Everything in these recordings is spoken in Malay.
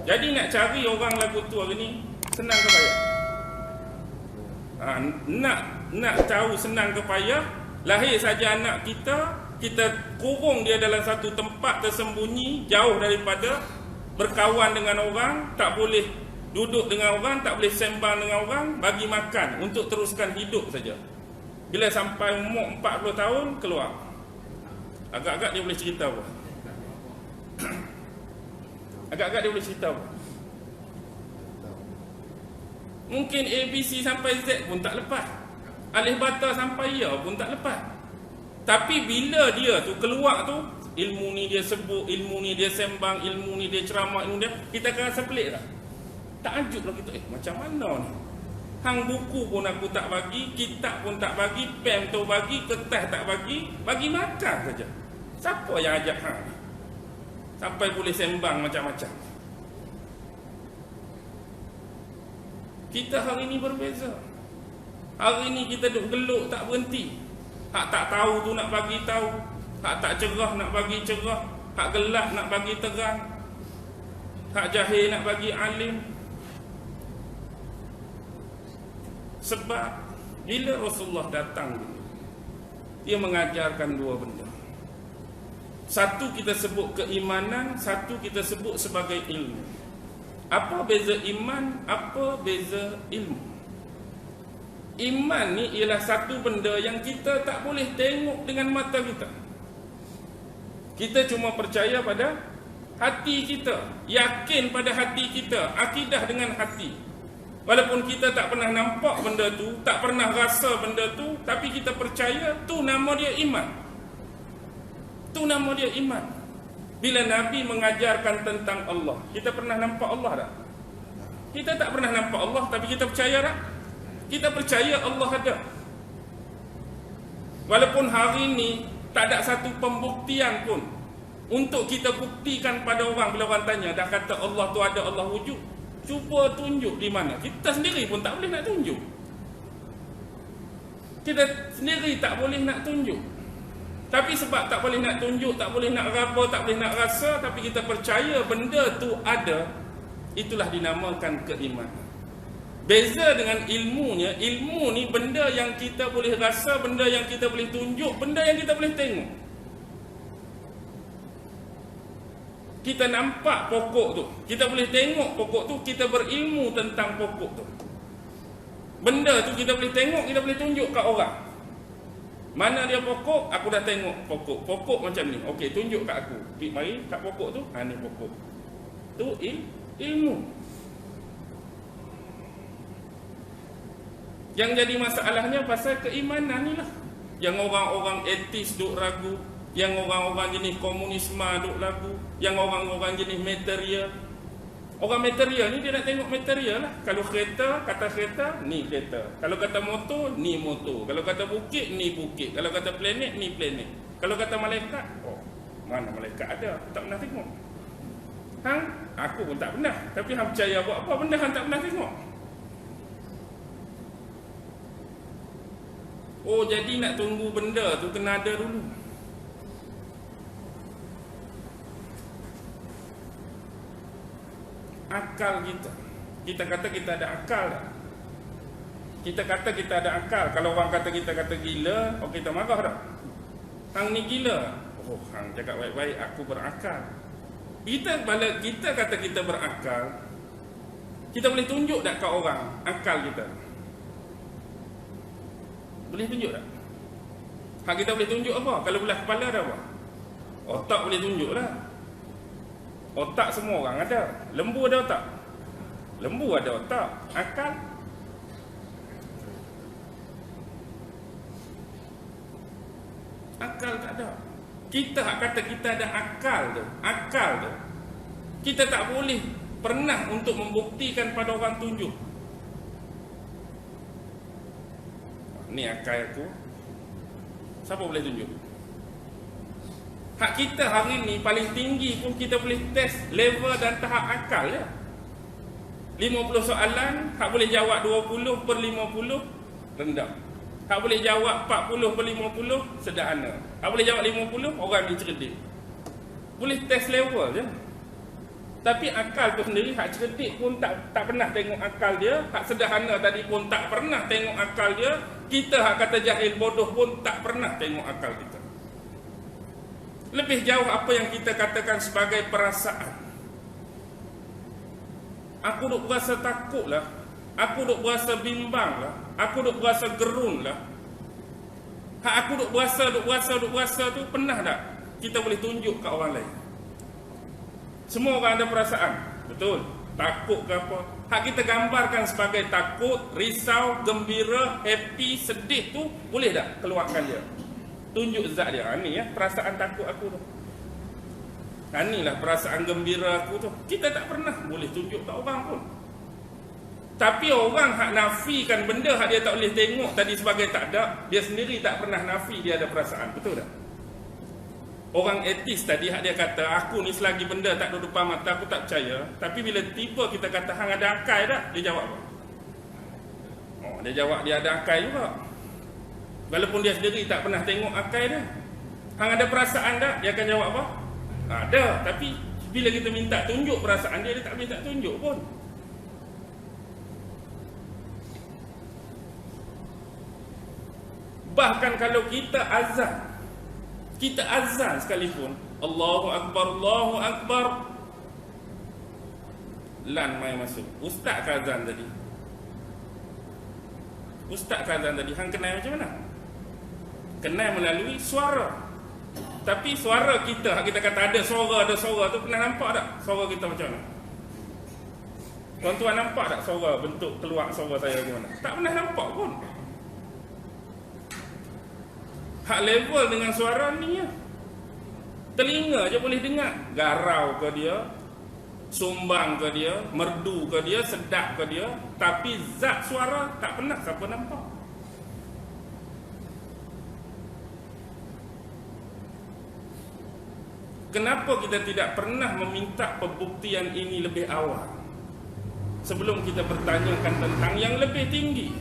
Jadi nak cari orang lagu tu hari ni senang ke payah? Nak tahu senang ke payah, lahir saja anak kita kurung dia dalam satu tempat tersembunyi, jauh daripada berkawan dengan orang, tak boleh duduk dengan orang, tak boleh sembang dengan orang, bagi makan untuk teruskan hidup saja. Bila sampai umur 40 tahun keluar. Agak-agak dia boleh cerita apa? Agak-agak dia boleh cerita apa? Mungkin ABC sampai Z pun tak lepas. Alif bata sampai Ya pun tak lepas. Tapi bila dia tu keluar tu, ilmu ni dia sebut, ilmu ni dia sembang, ilmu ni dia ceramah, ilmu dia, kita akan rasa pelik tak? Takjublah kita, macam mana ni? Hang buku pun aku tak bagi, kitab pun tak bagi, pen tu bagi, kertas tak bagi makan saja. Siapa yang ajak hang ni? Sampai boleh sembang macam-macam. Kita hari ni berbeza. Hari ni kita duk geluk tak berhenti. Hak tak tahu tu nak bagi tahu, hak tak cerah nak bagi cerah, hak gelap nak bagi terang, hak jahil nak bagi alim. Sebab bila Rasulullah datang, dia mengajarkan dua benda. Satu kita sebut keimanan, satu kita sebut sebagai ilmu. Apa beza iman, apa beza ilmu? Iman ni ialah satu benda yang kita tak boleh tengok dengan mata kita. Kita cuma percaya pada hati kita, yakin pada hati kita, akidah dengan hati. Walaupun kita tak pernah nampak benda tu, tak pernah rasa benda tu, tapi kita percaya, tu nama dia iman. Tu nama dia iman. Bila Nabi mengajarkan tentang Allah, kita pernah nampak Allah tak? Kita tak pernah nampak Allah, tapi kita percaya tak? Kita percaya Allah ada. Walaupun hari ini tak ada satu pembuktian pun untuk kita buktikan pada orang. Bila orang tanya, dah kata Allah tu ada, Allah wujud, cuba tunjuk di mana. Kita sendiri pun tak boleh nak tunjuk. Kita sendiri tak boleh nak tunjuk. Tapi sebab tak boleh nak tunjuk, tak boleh nak raba, tak boleh nak rasa, tapi kita percaya benda tu ada, itulah dinamakan keimanan. Beza dengan ilmunya, ilmu ni benda yang kita boleh rasa, benda yang kita boleh tunjuk, benda yang kita boleh tengok. Kita nampak pokok tu, kita boleh tengok pokok tu, kita berilmu tentang pokok tu. Benda tu kita boleh tengok, kita boleh tunjuk kat orang. Mana dia pokok? Aku dah tengok pokok. Pokok macam ni. Okey, tunjuk kat aku. Mari kat pokok tu. Ni pokok. Tu ilmu. Yang jadi masalahnya pasal keimanan ni lah. Yang orang-orang etis duk ragu, yang orang-orang jenis komunisme duk ragu, yang orang-orang jenis material. Orang material ni dia nak tengok material lah. Kalau kereta, kata kereta, ni kereta. Kalau kata motor, ni motor. Kalau kata bukit, ni bukit. Kalau kata planet, ni planet. Kalau kata malaikat, mana malaikat ada? Tak pernah tengok. Aku pun tak pernah. Tapi hang percaya buat apa benda hang tak pernah tengok? Jadi nak tunggu benda tu kena ada dulu. Akal kita. Kita kata kita ada akal tak? Kita kata kita ada akal. Kalau orang kata kita kata gila, kita marah tak? Hang ni gila. Hang cakap baik-baik, aku berakal. Bila kita kata kita berakal, kita boleh tunjuk tak kat orang akal kita? Boleh tunjuk tak? Hak kita boleh tunjuk apa? Kalau belah kepala ada apa? Otak boleh tunjuk lah. Otak semua orang ada. Lembu ada otak? Lembu ada otak. Akal? Akal tak ada. Kita kata kita ada akal tu. Akal tu, kita tak boleh pernah untuk membuktikan pada orang tunjuk. Ni akal aku. Siapa boleh tunjuk? Hak kita hari ni paling tinggi pun kita boleh test level dan tahap akal je. 50 soalan, hak boleh jawab 20/50 rendah. Hak boleh jawab 40/50 sederhana. Hak boleh jawab 50 orang ni cerdik. Boleh test level je. Tapi akal tu sendiri, hak cerdik pun tak pernah tengok akal dia. Hak sederhana tadi pun tak pernah tengok akal dia. Kita hak kata jahil bodoh pun tak pernah tengok akal kita. Lebih jauh apa yang kita katakan sebagai perasaan. Aku duk berasa takut lah, aku duk berasa bimbang lah, aku duk berasa gerun lah. Hak aku duk berasa tu, pernah tak kita boleh tunjuk kat orang lain? Semua orang ada perasaan, betul? Takut ke apa? Hak kita gambarkan sebagai takut, risau, gembira, happy, sedih tu, boleh tak keluarkan dia? Tunjuk zat dia. Ni ya, perasaan takut aku tu. Inilah perasaan gembira aku tu. Kita tak pernah boleh tunjuk kat orang pun. Tapi orang hak nafikan benda hak dia tak boleh tengok tadi sebagai tak ada, dia sendiri tak pernah nafi dia ada perasaan. Betul tak? Orang etis tadi hak dia kata, aku ni selagi benda tak ada depan mata aku tak percaya. Tapi bila tiba kita kata hang ada akal tak? Dia jawab apa? Oh, dia jawab dia ada akal juga. Walaupun dia sendiri tak pernah tengok akal dia. Hang ada perasaan tak? Dia akan jawab apa? Ada. Tapi bila kita minta tunjuk perasaan dia, dia tak minta tunjuk pun. Bahkan kalau kita azan sekalipun, Allahu Akbar, Allahu Akbar, lan mai masuk. Ustaz ke azan tadi? Ustaz ke azan tadi? Hang kenal macam mana? Kenal melalui suara. Tapi suara kita, kita kata ada suara tu, pernah nampak tak suara kita macam mana? Tuan-tuan nampak tak suara, bentuk keluar suara saya bagaimana? Tak pernah nampak pun. Hak level dengan suara ni ya. Telinga je boleh dengar. Garau ke dia, sumbang ke dia, merdu ke dia, sedap ke dia. Tapi zat suara tak pernah siapa nampak. Kenapa kita tidak pernah meminta pembuktian ini lebih awal? Sebelum kita bertanyakan tentang yang lebih tinggi.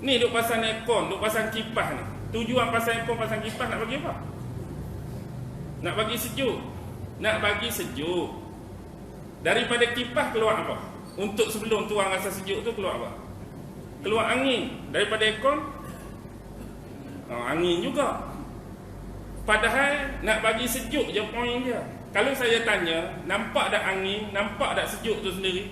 Ni duk pasang aircon, duk pasang kipas ni. Tujuan pasang aircon, pasang kipas nak bagi apa? Nak bagi sejuk. Nak bagi sejuk. Daripada kipas keluar apa? Untuk sebelum tuang rasa sejuk tu keluar apa? Keluar angin. Daripada aircon, angin juga. Padahal nak bagi sejuk je poin dia. Kalau saya tanya, nampak tak angin, nampak tak sejuk tu sendiri?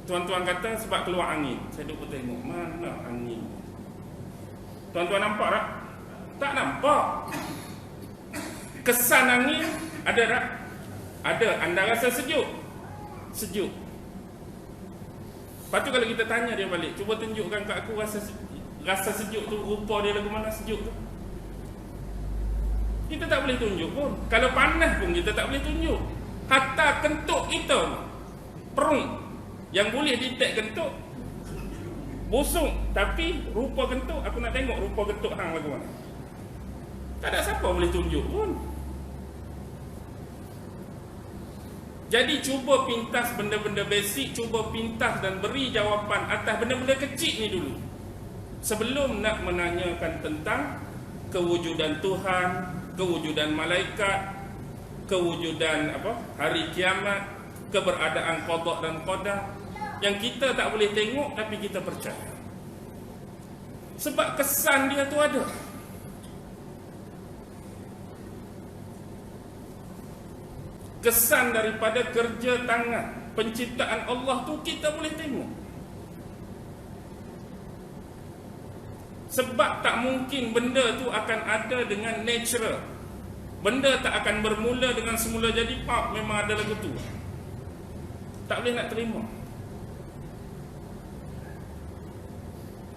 Tuan-tuan kata sebab keluar angin. Saya duduk tengok, mana angin? Tuan-tuan nampak tak? Tak nampak. Kesan angin ada tak? Ada. Anda rasa sejuk? Sejuk. Lepas tu kalau kita tanya dia balik, cuba tunjukkan kat aku rasa sejuk tu, rupa dia lagu mana sejuk tu. Kita tak boleh tunjuk pun. Kalau panas pun kita tak boleh tunjuk. Hatta kentut kita, perung yang boleh detect kentut busuk, tapi rupa kentut, aku nak tengok rupa kentut hang lagu mana. Tak ada siapa boleh tunjuk pun. Jadi cuba pintas benda-benda basic, cuba pintas dan beri jawapan atas benda-benda kecil ni dulu, sebelum nak menanyakan tentang kewujudan Tuhan, kewujudan malaikat, kewujudan hari kiamat, keberadaan qada dan qadar yang kita tak boleh tengok tapi kita percaya. Sebab kesan dia tu ada. Kesan daripada kerja tangan penciptaan Allah tu kita boleh tengok. Sebab tak mungkin benda tu akan ada dengan natural. Benda tak akan bermula dengan semula jadi pop, memang ada lagu tu. Tak boleh nak terima.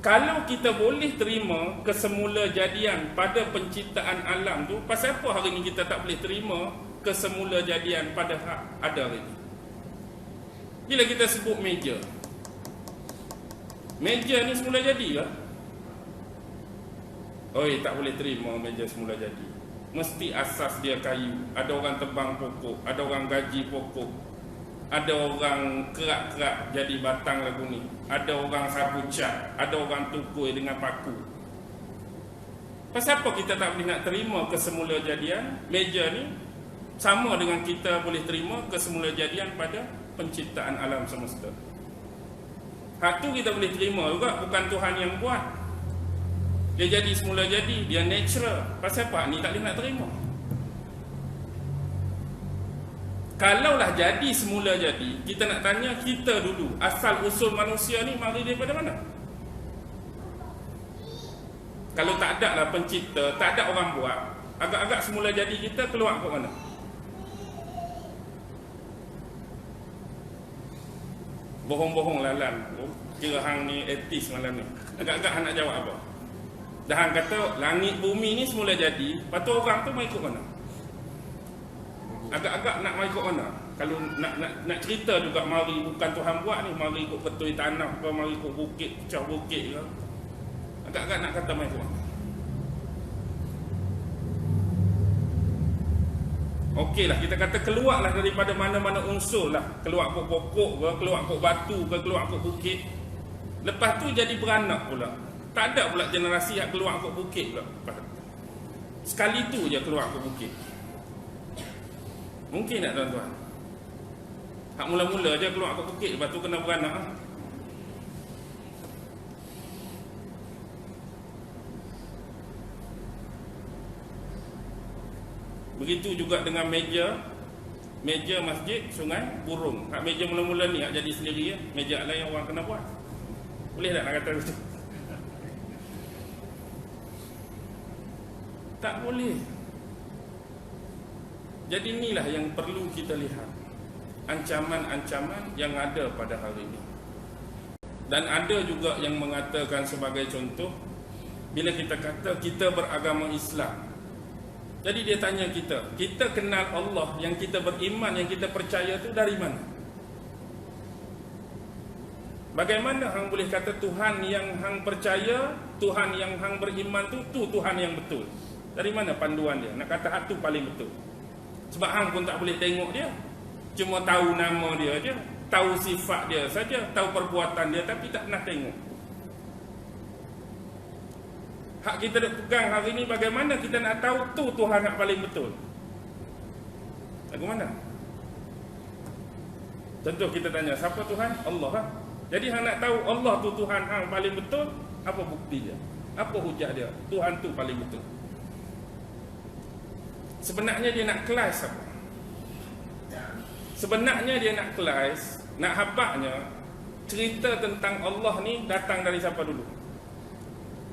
Kalau kita boleh terima kesemula jadian pada penciptaan alam tu, pasal apa hari ni kita tak boleh terima kesemula jadian pada ada hari ni? Bila kita sebut meja, meja ni semula jadi ke? Oi, tak boleh terima meja semula jadi. Mesti asas dia kayu. Ada orang tebang pokok, ada orang gaji pokok, ada orang kerak-kerak jadi batang lagu ni, ada orang sapu cat, ada orang tukui dengan paku. Pasal apa kita tak boleh nak terima kesemula jadian meja ni? Sama dengan kita boleh terima kesemulajadian pada penciptaan alam semesta. Hak tu kita boleh terima juga, bukan Tuhan yang buat. Dia jadi semula jadi, dia natural. Pasal apa ni tak boleh nak terima? Kalaulah jadi semula jadi, kita nak tanya kita dulu, asal usul manusia ni mari daripada mana? Kalau tak ada lah pencipta, tak ada orang buat, agak-agak semula jadi kita keluar ke mana? Bohong-bohong lalan. Kira hang ni etis malam ni. Agak-agak hang nak jawab apa? Dah hang kata langit bumi ni semula jadi, lepas tu orang tu mai ikut mana? Agak-agak nak mai ikut mana? Kalau nak cerita juga mari bukan Tuhan buat ni, mari ikut ketui tanah ke, mari ikut bukit, pecah bukit ke. Agak-agak nak kata mai ikut mana? Okeylah, kita kata keluarlah daripada mana-mana unsur lah. Keluar kok pokok ke, keluar kok batu ke, keluar kok bukit. Lepas tu jadi beranak pula. Tak ada pula generasi yang keluar kok bukit pula. Sekali tu je keluar kok bukit. Mungkin tak tuan-tuan? Hak mula-mula je keluar kok bukit, lepas tu kena beranak. Begitu juga dengan meja masjid, sungai, burung. Hak meja mula-mula ni hak jadi sendiri ya. Meja lain orang kena buat. Boleh tak nak kata begitu? Tak boleh. Jadi inilah yang perlu kita lihat, ancaman-ancaman yang ada pada hari ini. Dan ada juga yang mengatakan sebagai contoh, bila kita kata kita beragama Islam, jadi dia tanya kita kenal Allah yang kita beriman, yang kita percaya tu dari mana? Bagaimana hang boleh kata Tuhan yang hang percaya, Tuhan yang hang beriman tu Tuhan yang betul? Dari mana panduan dia? Nak kata hak tu paling betul. Sebab hang pun tak boleh tengok dia. Cuma tahu nama dia je, tahu sifat dia saja, tahu perbuatan dia, tapi tak pernah tengok. Hak kita nak pegang hari ini, bagaimana kita nak tahu tu Tuhan yang paling betul? Bagaimana? Contoh kita tanya, siapa Tuhan? Allah lah. Jadi hang nak tahu Allah tu Tuhan hang paling betul, apa bukti dia? Apa hujah dia? Tuhan tu paling betul. Sebenarnya dia nak kelas apa? Sebenarnya dia nak kelas, nak habaknya cerita tentang Allah ni datang dari siapa dulu?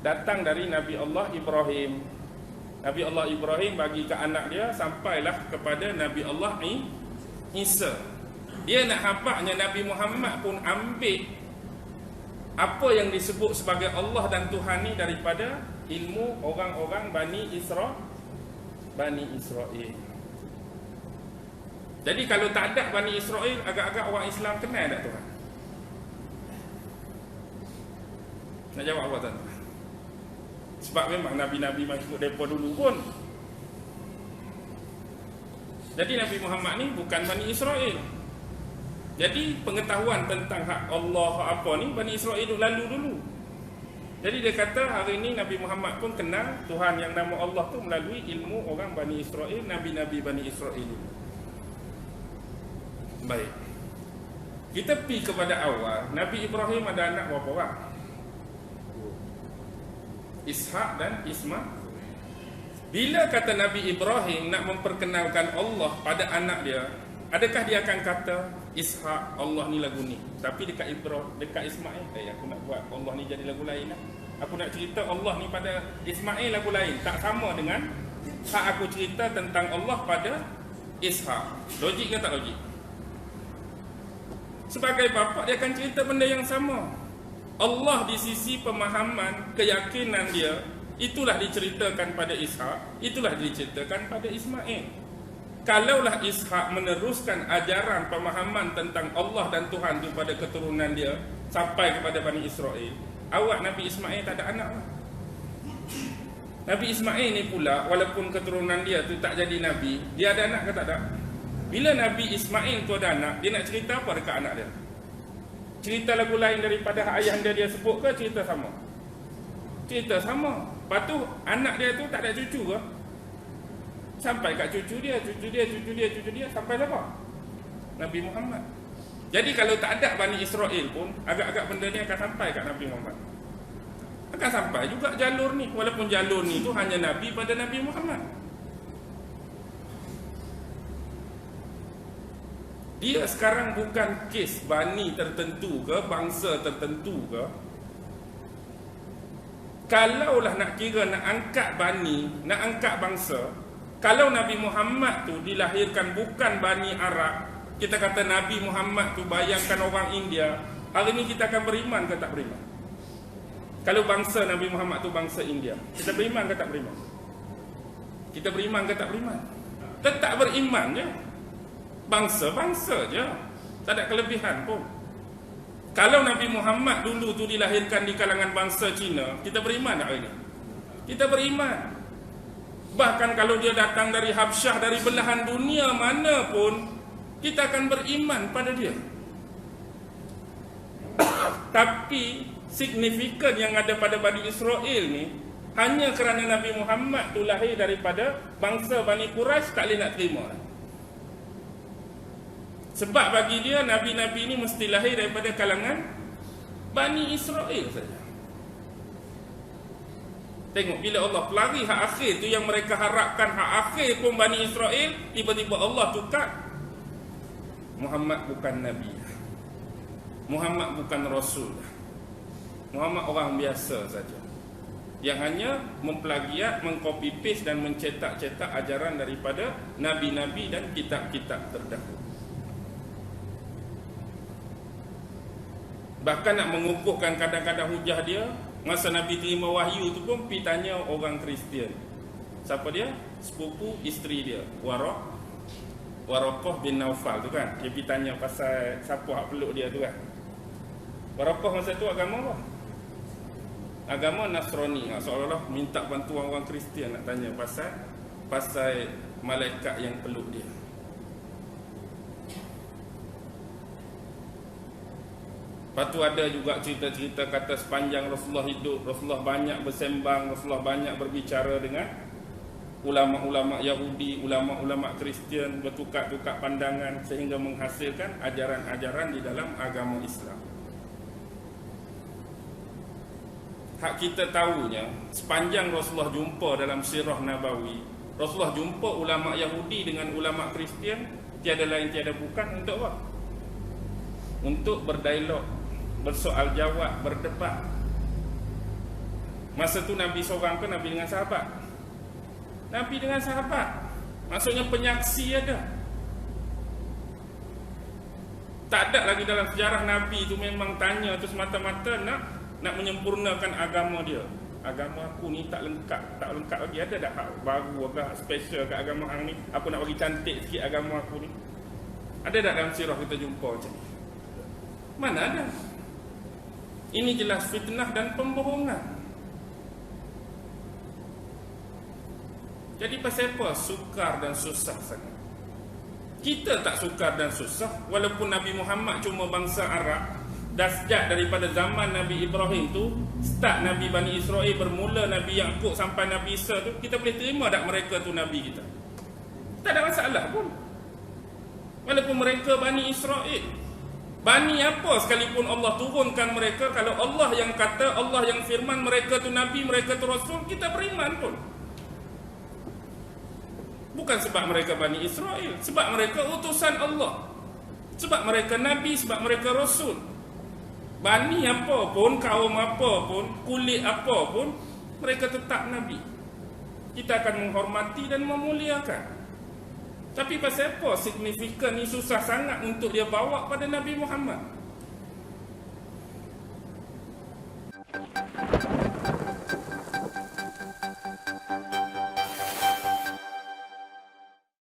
Datang dari Nabi Allah Ibrahim. Nabi Allah Ibrahim bagi ke anak dia, sampailah kepada Nabi Allah Isa. Dia nak habaknya Nabi Muhammad pun ambil apa yang disebut sebagai Allah dan Tuhan ni daripada ilmu orang-orang Bani Israel. Jadi kalau tak ada Bani Israel, agak-agak orang Islam kenal tak Tuhan? Nak jawab apa tuan? Sebab memang Nabi-Nabi masuk mereka dulu pun. Jadi Nabi Muhammad ni bukan Bani Israel. Jadi pengetahuan tentang hak Allah apa ni Bani Israel lalu dulu. Jadi dia kata hari ini Nabi Muhammad pun kenal Tuhan yang nama Allah tu melalui ilmu orang Bani Israel, Nabi-Nabi Bani Israel. Baik. Kita pergi kepada awal. Nabi Ibrahim ada anak berapa orang? Ishak dan Ismail. Bila kata Nabi Ibrahim nak memperkenalkan Allah pada anak dia, adakah dia akan kata Ishak Allah ni lagu ni, tapi dekat Ismail aku nak buat Allah ni jadi lagu lain lah. Aku nak cerita Allah ni pada Ismail lagu lain, tak sama dengan hak aku cerita tentang Allah pada Ishak. Logik ke tak logik? Sebagai bapa dia akan cerita benda yang sama. Allah di sisi pemahaman, keyakinan dia, itulah diceritakan pada Ishak, itulah diceritakan pada Ismail. Kalaulah Ishak meneruskan ajaran pemahaman tentang Allah dan Tuhan itu pada keturunan dia sampai kepada Bani Israel, awak Nabi Ismail tak ada anak lah. Nabi Ismail ni pula, walaupun keturunan dia tu tak jadi Nabi, dia ada anak ke tak ada? Bila Nabi Ismail tu ada anak, dia nak cerita apa dekat anak dia? Cerita lagu lain daripada ayah dia sebut ke cerita sama? Cerita sama. Lepas tu anak dia tu tak ada cucu ke? Sampai kat cucu dia, sampai apa? Nabi Muhammad. Jadi kalau tak ada Bani Israel pun, agak-agak benda ni akan sampai kat Nabi Muhammad. Akan sampai juga jalur ni, walaupun jalur ni tu hanya Nabi pada Nabi Muhammad. Dia sekarang bukan kes Bani tertentu ke, bangsa tertentu ke. Kalaulah nak kira, nak angkat Bani, nak angkat bangsa, kalau Nabi Muhammad tu dilahirkan bukan Bani Arab, kita kata Nabi Muhammad tu bayangkan orang India, hari ni kita akan beriman ke tak beriman? Kalau bangsa Nabi Muhammad tu bangsa India, kita beriman ke tak beriman? Kita beriman ke tak beriman? Tetap beriman je. Bangsa-bangsa je, tak ada kelebihan pun. Kalau Nabi Muhammad dulu tu dilahirkan di kalangan bangsa Cina, kita beriman tak hari ni? Kita beriman. Bahkan kalau dia datang dari Habsyah, dari belahan dunia mana pun, kita akan beriman pada dia. Tapi signifikan yang ada pada Bani Israel ni, hanya kerana Nabi Muhammad tu lahir daripada bangsa Bani Quraisy, tak boleh nak terima. Sebab bagi dia, Nabi-Nabi ni mesti lahir daripada kalangan Bani Israel saja. Tengok, bila Allah pelari hak akhir tu, yang mereka harapkan hak akhir pun Bani Israel, tiba-tiba Allah tukar. Muhammad bukan Nabi, Muhammad bukan Rasul, Muhammad orang biasa saja, yang hanya memplagiat, mengcopy paste dan mencetak-cetak ajaran daripada Nabi-Nabi dan kitab-kitab terdahulu. Bahkan nak mengukuhkan kadang-kadang hujah dia, masa Nabi terima wahyu tu pun pergi tanya orang Kristian. Siapa dia? Sepupu isteri dia, Waraqah bin Naufal tu kan. Dia pergi tanya pasal siapa hak peluk dia tu kan. Waraqah masa tu agama apa? Agama Nasrani. Seolah-olah minta bantuan orang Kristian nak tanya pasal malaikat yang peluk dia. Lepas tu ada juga cerita-cerita kata sepanjang Rasulullah hidup, Rasulullah banyak bersembang, Rasulullah banyak berbicara dengan ulama-ulama Yahudi, ulama-ulama Kristian, bertukar-tukar pandangan sehingga menghasilkan ajaran-ajaran di dalam agama Islam. Hak kita tahunya, sepanjang Rasulullah jumpa dalam sirah Nabawi, Rasulullah jumpa ulama Yahudi dengan ulama Kristian, tiada lain tiada bukan untuk apa? Untuk berdialog, bersoal jawab, berdebat. Masa tu Nabi seorang ke Nabi dengan sahabat? Nabi dengan sahabat. Maksudnya penyaksi ada. Tak ada lagi dalam sejarah Nabi tu memang tanya tu semata-mata nak menyempurnakan agama dia. Agama aku ni tak lengkap lagi. Ada tak hak baru, agak special kat agama hang ni? Aku nak bagi cantik sikit agama aku ni. Ada tak dalam sirah kita jumpa macam ni? Mana ada? Ini jelas fitnah dan pembohongan. Jadi pasal apa sukar dan susah sangat? Kita tak sukar dan susah. Walaupun Nabi Muhammad cuma bangsa Arab, dah sejak daripada zaman Nabi Ibrahim tu, start Nabi Bani Israel, bermula Nabi Yaqub sampai Nabi Isa tu, kita boleh terima tak mereka tu Nabi kita? Tak ada masalah pun. Walaupun mereka Bani Israel, Bani apa sekalipun Allah turunkan mereka, kalau Allah yang kata, Allah yang firman, mereka tu Nabi, mereka tu Rasul, kita beriman pun. Bukan sebab mereka Bani Israel, sebab mereka utusan Allah, sebab mereka Nabi, sebab mereka Rasul. Bani apa pun, kaum apa pun, kulit apa pun, mereka tetap Nabi. Kita akan menghormati dan memuliakan. Tapi pasal apa signifikan ni susah sangat untuk dia bawa pada Nabi Muhammad?